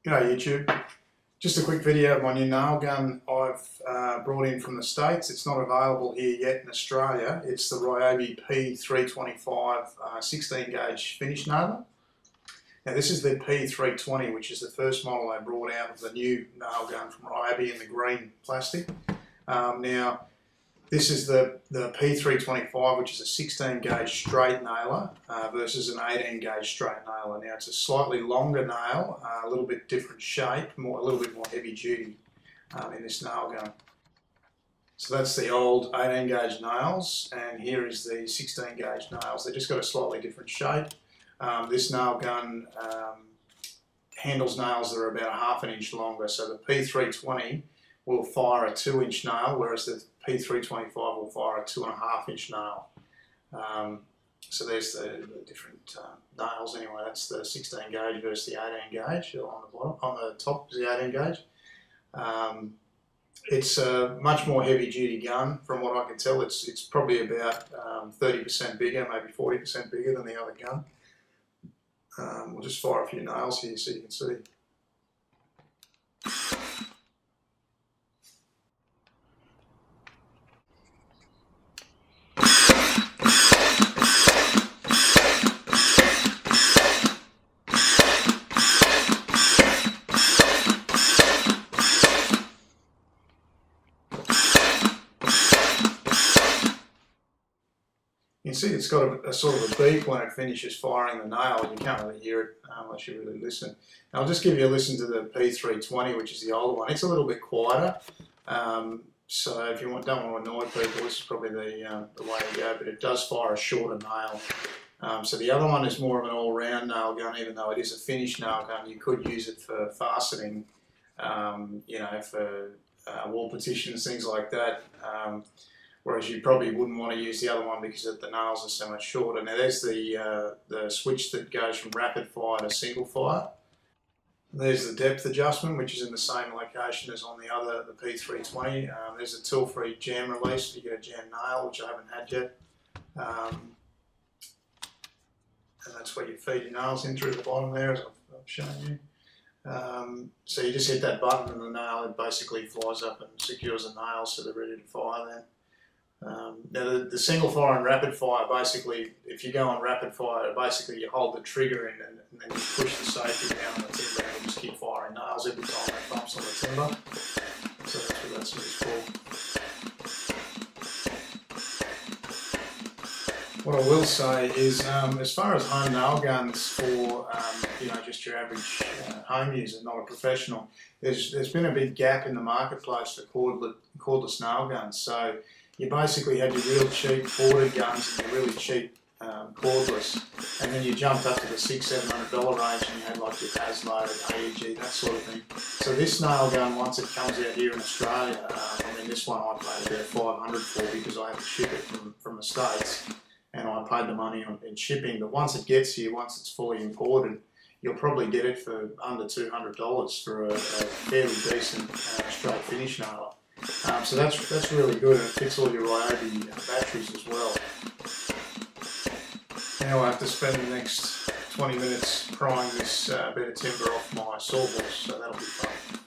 G'day YouTube. Just a quick video of my new nail gun I've brought in from the States. It's not available here yet in Australia. It's the Ryobi P325 16 gauge finish nailer. Now this is the P320, which is the first model I brought out of the new nail gun from Ryobi in the green plastic. Now this is the P325, which is a 16 gauge straight nailer versus an 18 gauge straight nailer. Now it's a slightly longer nail, a little bit different shape, a little bit more heavy duty in this nail gun. So that's the old 18 gauge nails, and here is the 16 gauge nails. They've just got a slightly different shape. This nail gun handles nails that are about a half an inch longer. So the P320 will fire a 2-inch nail, whereas the P325 will fire a 2.5 inch nail. So there's the different nails anyway. That's the 16 gauge versus the 18 gauge on the bottom. On the top is the 18 gauge. It's a much more heavy duty gun from what I can tell. It's probably about 30% bigger, maybe 40% bigger than the other gun. We'll just fire a few nails here so you can see. You can see it's got a sort of a beep when it finishes firing the nail. You can't really hear it unless you really listen. And I'll just give you a listen to the P320, which is the older one. It's a little bit quieter, so if you don't want to annoy people, this is probably the way to go, but it does fire a shorter nail. So the other one is more of an all-round nail gun, even though it is a finished nail gun. You could use it for faceting, you know, for wall partitions, things like that. Whereas you probably wouldn't want to use the other one because the nails are so much shorter. Now there's the switch that goes from rapid fire to single fire. There's the depth adjustment, which is in the same location as on the other, the P320. There's a tool-free jam release. You get a jam nail, which I haven't had yet. And that's where you feed your nails in through the bottom there, as I've shown you. So you just hit that button and the nail, it basically flies up and secures the nails so they're ready to fire then. Now the single fire and rapid fire, basically, if you go on rapid fire, basically you hold the trigger in and then you push the safety down on the timber and you just keep firing nails every time it bumps on the timber. So that's what that's used for. What I will say is, as far as home nail guns for, you know, just your average home user, not a professional, there's been a big gap in the marketplace for cordless nail guns. So you basically had your real cheap corded guns and your really cheap cordless, and then you jumped up to the $600–700 range and you had like your Haslo, AEG, that sort of thing. So this nail gun, once it comes out here in Australia, I mean this one I paid about $500 for because I had to ship it from the States, and I paid the money in shipping. But once it gets here, once it's fully imported, you'll probably get it for under $200 for a fairly decent straight finish nailer. So that's really good, and it fits all your Ryobi batteries as well. Now I have to spend the next 20 minutes prying this bit of timber off my sawhorse, so that'll be fun.